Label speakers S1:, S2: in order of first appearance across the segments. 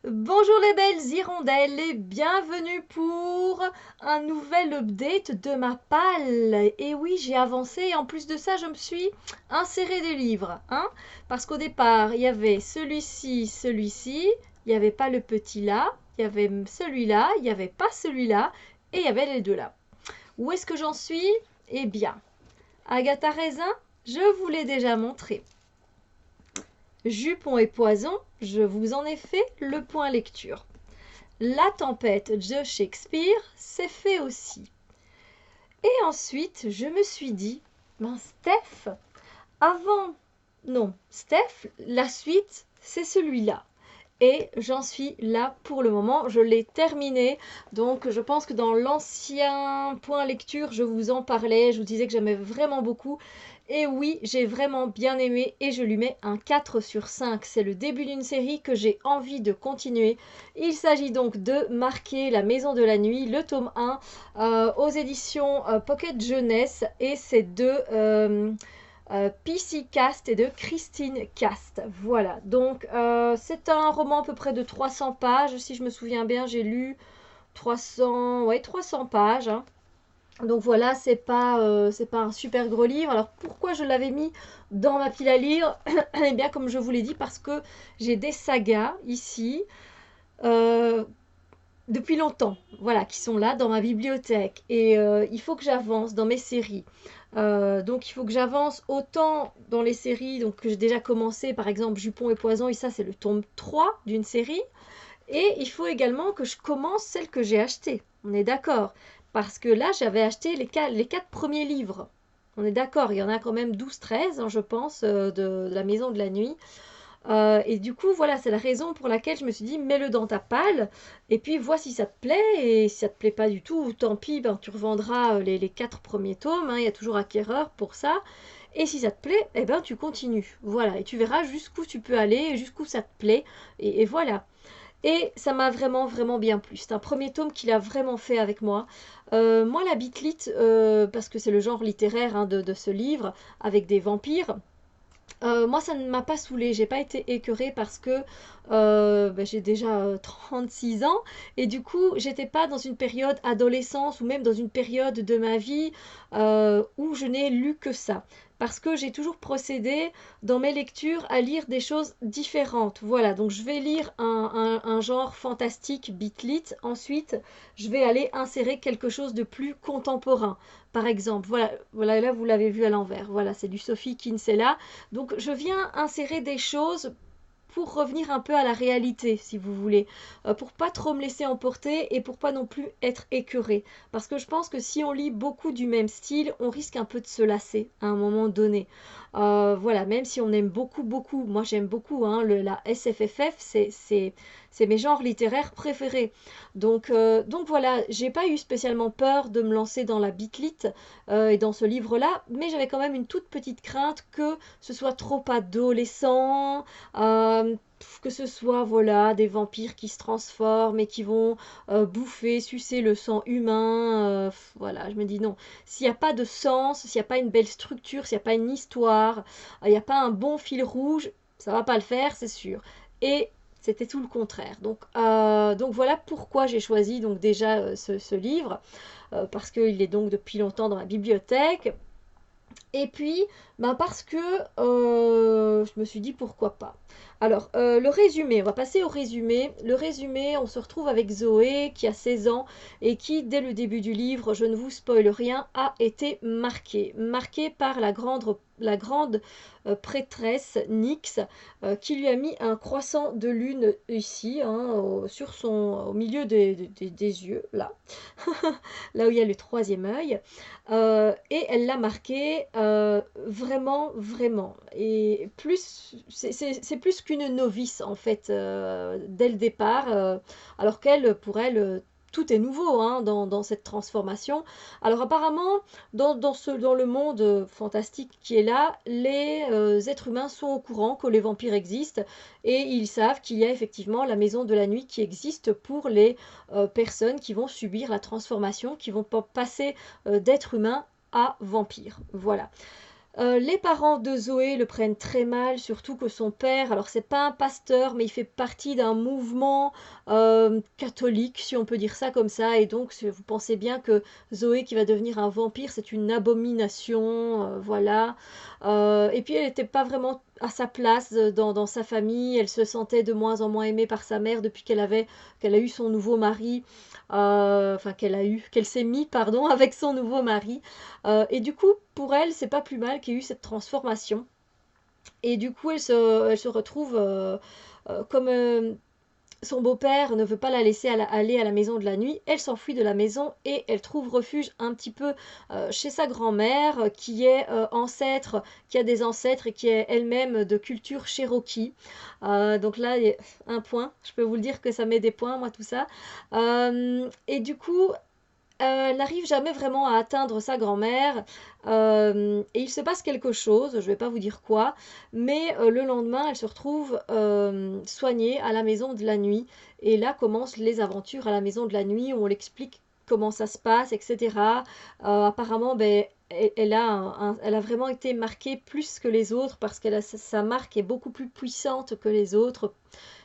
S1: Bonjour les belles hirondelles et bienvenue pour un nouvel update de ma palle. Et oui, j'ai avancé et en plus de ça, je me suis inséré des livres, hein, parce qu'au départ, il y avait celui-ci, celui-ci, il n'y avait pas le petit là, il y avait celui-là, il n'y avait pas celui-là et il y avait les deux là. Où est-ce que j'en suis? Eh bien, Agatha Raisin, je vous l'ai déjà montré. Jupon et Poison, je vous en ai fait le point lecture. La tempête de Shakespeare, c'est fait aussi. Et ensuite, je me suis dit, ben Steph, avant, non, Steph, la suite, c'est celui-là. Et j'en suis là pour le moment, je l'ai terminé. Donc je pense que dans l'ancien point lecture, je vous en parlais, je vous disais que j'aimais vraiment beaucoup. Et oui, j'ai vraiment bien aimé et je lui mets un 4 sur 5. C'est le début d'une série que j'ai envie de continuer. Il s'agit donc de Marquer la Maison de la Nuit, le tome 1, aux éditions Pocket Jeunesse. Et c'est de PC Cast et de Christine Cast. Voilà, donc c'est un roman à peu près de 300 pages. Si je me souviens bien, j'ai lu 300, ouais, 300 pages, hein. Donc voilà, c'est pas un super gros livre. Alors pourquoi je l'avais mis dans ma pile à lire? Eh bien, comme je vous l'ai dit, parce que j'ai des sagas ici euh, depuis longtemps, voilà, qui sont là dans ma bibliothèque. Et il faut que j'avance dans mes séries. Donc il faut que j'avance autant dans les séries donc, que j'ai déjà commencé, par exemple Jupon et Poison, et ça c'est le tome 3 d'une série. Et il faut également que je commence celle que j'ai achetée. On est d'accord. Parce que là, j'avais acheté les quatre premiers livres. On est d'accord, il y en a quand même 12-13, hein, je pense, de la Maison de la Nuit. Et du coup, voilà, c'est la raison pour laquelle je me suis dit, mets-le dans ta palle, et puis vois si ça te plaît, et si ça te plaît pas du tout, tant pis, ben, tu revendras les 4 premiers tomes, hein, il y a toujours acquéreur pour ça. Et si ça te plaît, eh ben, tu continues. Voilà, et tu verras jusqu'où tu peux aller, et jusqu'où ça te plaît, et voilà. Et ça m'a vraiment, vraiment bien plu. C'est un premier tome qu'il a vraiment fait avec moi. Moi, la bitlit, parce que c'est le genre littéraire hein, de ce livre, avec des vampires, moi, ça ne m'a pas saoulée, j'ai pas été écœurée parce que j'ai déjà 36 ans et du coup, j'étais pas dans une période adolescence ou même dans une période de ma vie où je n'ai lu que ça. Parce que j'ai toujours procédé dans mes lectures à lire des choses différentes. Voilà, donc je vais lire un genre fantastique, bitlit. Ensuite, je vais aller insérer quelque chose de plus contemporain. Par exemple, voilà, voilà là vous l'avez vu à l'envers. Voilà, c'est du Sophie Kinsella. Donc je viens insérer des choses pour revenir un peu à la réalité, si vous voulez, pour pas trop me laisser emporter et pour pas non plus être écœuré. Parce que je pense que si on lit beaucoup du même style, on risque un peu de se lasser à un moment donné. Voilà, même si on aime beaucoup, beaucoup, moi j'aime beaucoup hein, la SFFF, c'est mes genres littéraires préférés. Donc voilà, j'ai pas eu spécialement peur de me lancer dans la bitlit et dans ce livre-là, mais j'avais quand même une toute petite crainte que ce soit trop adolescent, que ce soit voilà des vampires qui se transforment et qui vont bouffer, sucer le sang humain. Voilà, je me dis non. S'il n'y a pas de sens, s'il n'y a pas une belle structure, s'il n'y a pas une histoire, il n'y a pas un bon fil rouge, ça va pas le faire, c'est sûr. Et c'était tout le contraire. Donc voilà pourquoi j'ai choisi donc déjà ce livre, parce qu'il est donc depuis longtemps dans ma bibliothèque. Et puis, ben parce que je me suis dit pourquoi pas. Alors, le résumé, on va passer au résumé. Le résumé, on se retrouve avec Zoé qui a 16 ans et qui, dès le début du livre, je ne vous spoile rien, a été marquée. Marquée par la grande prêtresse Nyx qui lui a mis un croissant de lune ici, hein, au milieu des yeux, là, là où il y a le troisième œil. Et elle l'a marqué vraiment, vraiment. Et plus, c'est plus qu'une novice en fait dès le départ, alors qu'elle, pour elle, tout est nouveau hein, dans cette transformation. Alors apparemment, dans le monde fantastique qui est là, les êtres humains sont au courant que les vampires existent et ils savent qu'il y a effectivement la maison de la nuit qui existe pour les personnes qui vont subir la transformation, qui vont passer d'être humain à vampire. Voilà. Les parents de Zoé le prennent très mal, surtout que son père, alors c'est pas un pasteur, mais il fait partie d'un mouvement catholique, si on peut dire ça comme ça, et donc vous pensez bien que Zoé qui va devenir un vampire, c'est une abomination, voilà. Et puis elle n'était pas vraiment à sa place dans sa famille, elle se sentait de moins en moins aimée par sa mère depuis qu'elle a eu son nouveau mari, enfin qu'elle s'est mis, pardon, avec son nouveau mari. Et du coup, pour elle, c'est pas plus mal qu'il y ait eu cette transformation. Et du coup, elle se retrouve comme son beau-père ne veut pas la laisser aller à la maison de la nuit, elle s'enfuit de la maison et elle trouve refuge un petit peu chez sa grand-mère qui est ancêtre, qui a des ancêtres et qui est elle-même de culture cherokee. Donc là, il y a un point, je peux vous le dire que ça met des points, moi, tout ça. Et du coup, elle n'arrive jamais vraiment à atteindre sa grand-mère et il se passe quelque chose, je ne vais pas vous dire quoi, mais le lendemain, elle se retrouve soignée à la maison de la nuit et là commencent les aventures à la maison de la nuit où on l'explique comment ça se passe, etc. Apparemment, ben, elle a vraiment été marquée plus que les autres parce que sa marque est beaucoup plus puissante que les autres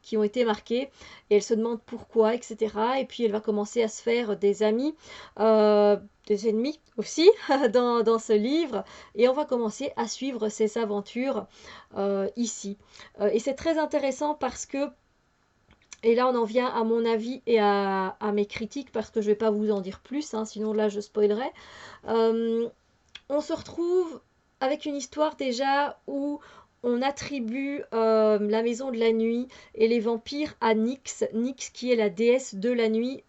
S1: qui ont été marquées et elle se demande pourquoi, etc. Et puis elle va commencer à se faire des amis, des ennemis aussi dans ce livre et on va commencer à suivre ses aventures ici. Et c'est très intéressant parce que, et là on en vient à mon avis et à mes critiques parce que je ne vais pas vous en dire plus, hein, sinon là je spoilerai. Euh, on se retrouve avec une histoire déjà où on attribue la maison de la nuit et les vampires à Nyx, Nyx qui est la déesse de la nuit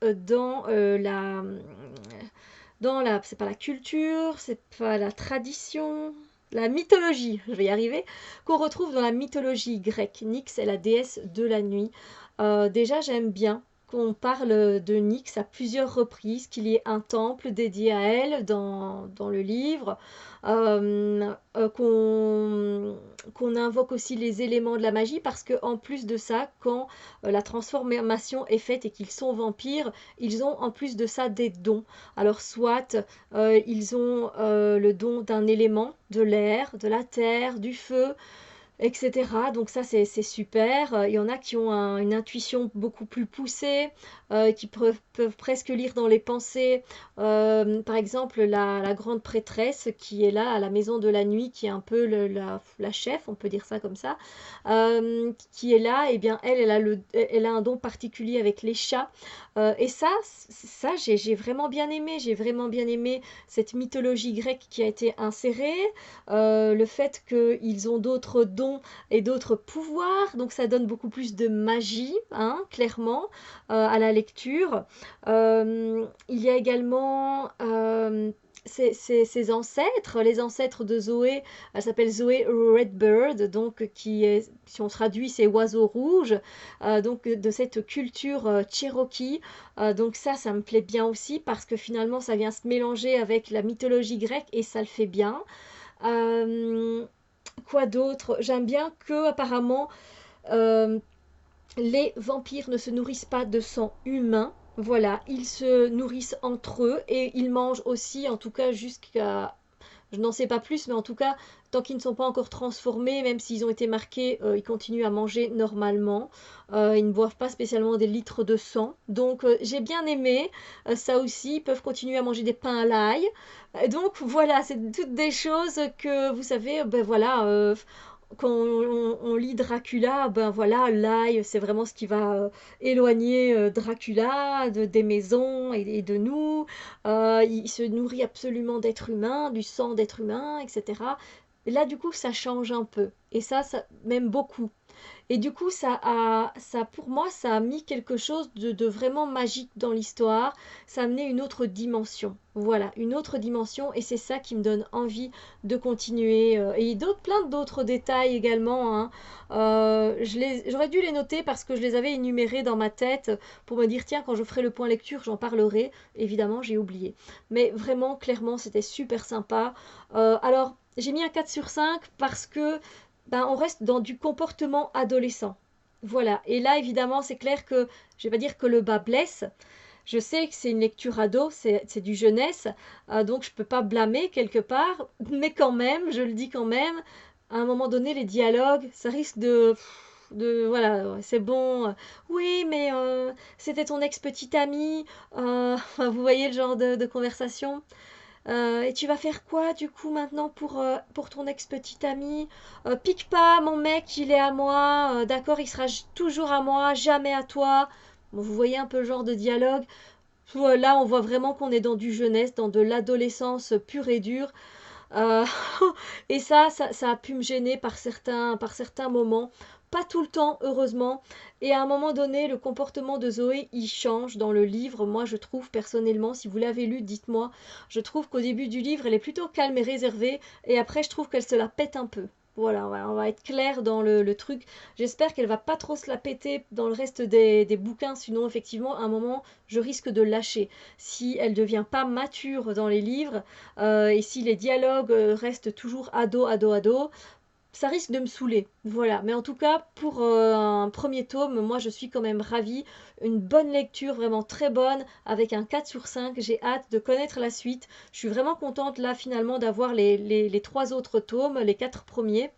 S1: c'est pas la culture, c'est pas la tradition, la mythologie, je vais y arriver, qu'on retrouve dans la mythologie grecque. Nyx est la déesse de la nuit. Déjà, j'aime bien qu'on parle de Nyx à plusieurs reprises, qu'il y ait un temple dédié à elle dans le livre, qu'on invoque aussi les éléments de la magie, parce que en plus de ça, quand la transformation est faite et qu'ils sont vampires, ils ont en plus de ça des dons. Alors soit ils ont le don d'un élément, de l'air, de la terre, du feu, etc. Donc ça, c'est super. Il y en a qui ont une intuition beaucoup plus poussée, qui peuvent presque lire dans les pensées. Par exemple, la grande prêtresse qui est là à la maison de la nuit, qui est un peu la chef, on peut dire ça comme ça, qui est là, et bien elle a un don particulier avec les chats. Et ça j'ai vraiment bien aimé. J'ai vraiment bien aimé cette mythologie grecque qui a été insérée, le fait qu'ils ont d'autres dons et d'autres pouvoirs, donc ça donne beaucoup plus de magie, hein, clairement, à la lecture. Il y a également ses ancêtres, les ancêtres de Zoé, elle s'appelle Zoé Redbird, donc qui est, si on traduit, c'est oiseau rouge, donc de cette culture Cherokee. Donc ça me plaît bien aussi parce que finalement ça vient se mélanger avec la mythologie grecque et ça le fait bien. Euh, Quoi d'autre? J'aime bien que apparemment euh, les vampires ne se nourrissent pas de sang humain. Voilà, ils se nourrissent entre eux et ils mangent aussi, en tout cas jusqu'à... Je n'en sais pas plus, mais en tout cas, tant qu'ils ne sont pas encore transformés, même s'ils ont été marqués, ils continuent à manger normalement. Ils ne boivent pas spécialement des litres de sang. Donc j'ai bien aimé ça aussi. Ils peuvent continuer à manger des pains à l'ail. Donc voilà, c'est toutes des choses que vous savez, ben voilà, quand on lit Dracula, ben voilà, l'ail, c'est vraiment ce qui va éloigner Dracula des maisons et de nous. Il se nourrit absolument d'êtres humains, du sang d'êtres humains, etc. Et là, du coup, ça change un peu. Et ça m'aime beaucoup. Et du coup, pour moi, ça a mis quelque chose de vraiment magique dans l'histoire. Ça a amené une autre dimension. Voilà, une autre dimension. Et c'est ça qui me donne envie de continuer. Et plein d'autres détails également, hein. J'aurais dû les noter parce que je les avais énumérés dans ma tête pour me dire, tiens, quand je ferai le point lecture, j'en parlerai. Évidemment, j'ai oublié. Mais vraiment, clairement, c'était super sympa. Alors, j'ai mis un 4 sur 5 parce que ben, on reste dans du comportement adolescent. Voilà. Et là, évidemment, c'est clair que je vais pas dire que le bas blesse, Je sais que c'est une lecture ado, c'est du jeunesse, donc je peux pas blâmer quelque part, mais quand même, je le dis quand même, à un moment donné, les dialogues, ça risque voilà, c'est bon. Oui, mais c'était ton ex-petite amie. Enfin, vous voyez le genre de conversation. Et tu vas faire quoi du coup maintenant pour ton ex-petite amie? Pique pas, mon mec, il est à moi. D'accord, il sera toujours à moi, jamais à toi. Bon, vous voyez un peu le genre de dialogue. Là, on voit vraiment qu'on est dans du jeunesse, dans de l'adolescence pure et dure. Euh, et ça a pu me gêner par certains moments. Pas tout le temps, heureusement. Et à un moment donné, le comportement de Zoé, il change dans le livre. Moi, je trouve personnellement, si vous l'avez lu, dites-moi, je trouve qu'au début du livre, elle est plutôt calme et réservée. Et après, je trouve qu'elle se la pète un peu. Voilà, on va être clair dans le truc. J'espère qu'elle va pas trop se la péter dans le reste des bouquins, sinon effectivement, à un moment, je risque de lâcher. Si elle devient pas mature dans les livres, et si les dialogues restent toujours ado, ado, ado, ça risque de me saouler. Voilà. Mais en tout cas, pour un premier tome, moi je suis quand même ravie. Une bonne lecture, vraiment très bonne, avec un 4 sur 5. J'ai hâte de connaître la suite. Je suis vraiment contente là finalement d'avoir les trois autres tomes, les quatre premiers,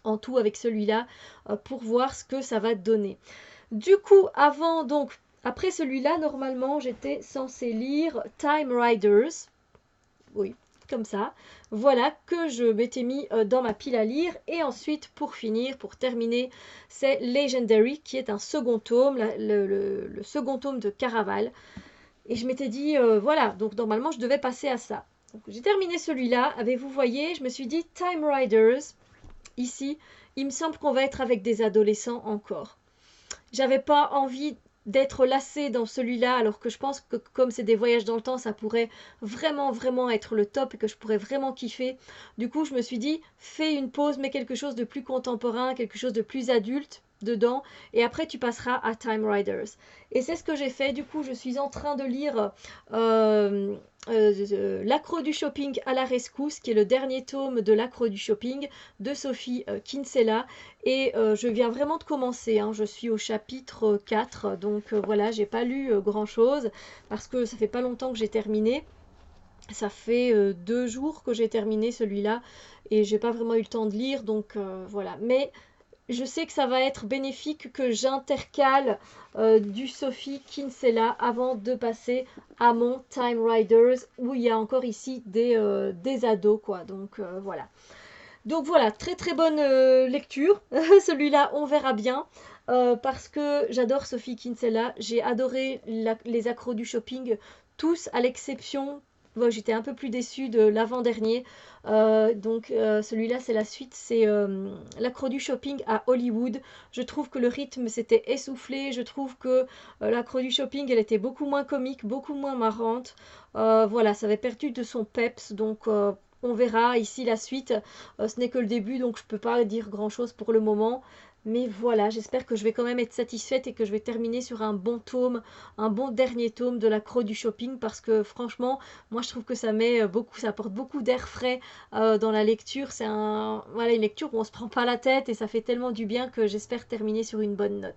S1: en tout avec celui-là, pour voir ce que ça va donner. Du coup, après celui-là, normalement, j'étais censée lire Time Riders. Oui, comme ça. Voilà que je m'étais mis dans ma pile à lire. Et ensuite, pour finir, pour terminer, c'est Legendary, qui est un second tome, le second tome de Caraval. Et je m'étais dit, voilà, donc normalement, je devais passer à ça. Donc, j'ai terminé celui-là. Avez-vous voyez, je me suis dit, Time Riders, ici, il me semble qu'on va être avec des adolescents encore. J'avais pas envie d'être lassée dans celui-là, alors que je pense que comme c'est des voyages dans le temps, ça pourrait vraiment, vraiment être le top et que je pourrais vraiment kiffer. Du coup, je me suis dit, fais une pause, mets quelque chose de plus contemporain, quelque chose de plus adulte dedans, et après tu passeras à Time Riders. Et c'est ce que j'ai fait. Du coup, je suis en train de lire L'accro du shopping à la rescousse, qui est le dernier tome de L'accro du shopping de Sophie Kinsella. Et je viens vraiment de commencer, hein. Je suis au chapitre 4, donc voilà, j'ai pas lu grand-chose, parce que ça fait pas longtemps que j'ai terminé. Ça fait 2 jours que j'ai terminé celui-là, et j'ai pas vraiment eu le temps de lire, donc voilà. Mais je sais que ça va être bénéfique que j'intercale du Sophie Kinsella avant de passer à mon Time Riders, où il y a encore ici des ados, quoi. Donc voilà. Donc voilà, très très bonne lecture. Celui-là, on verra bien. Parce que j'adore Sophie Kinsella. J'ai adoré les accros du shopping, tous à l'exception. Bon, j'étais un peu plus déçue de l'avant-dernier. Celui-là, c'est la suite. C'est l'accro du shopping à Hollywood. Je trouve que le rythme s'était essoufflé. Je trouve que l'accro du shopping, elle était beaucoup moins comique, beaucoup moins marrante. Voilà, ça avait perdu de son peps. Donc on verra ici la suite. Ce n'est que le début, donc je ne peux pas dire grand-chose pour le moment. Mais voilà, j'espère que je vais quand même être satisfaite et que je vais terminer sur un bon tome, un bon dernier tome de l'accro du shopping, parce que franchement, moi je trouve que ça met beaucoup, ça apporte beaucoup d'air frais dans la lecture. C'est voilà, une lecture où on se prend pas la tête et ça fait tellement du bien que j'espère terminer sur une bonne note.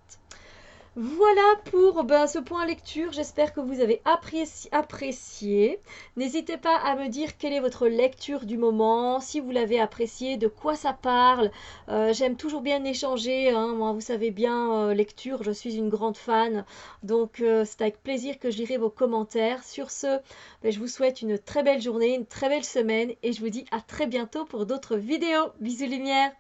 S1: Voilà pour ce point lecture, j'espère que vous avez apprécié. N'hésitez pas à me dire quelle est votre lecture du moment, si vous l'avez apprécié, de quoi ça parle. J'aime toujours bien échanger, hein. Moi vous savez bien, lecture, je suis une grande fan, donc c'est avec plaisir que je lirai vos commentaires. Sur ce, je vous souhaite une très belle journée, une très belle semaine et je vous dis à très bientôt pour d'autres vidéos. Bisous lumière!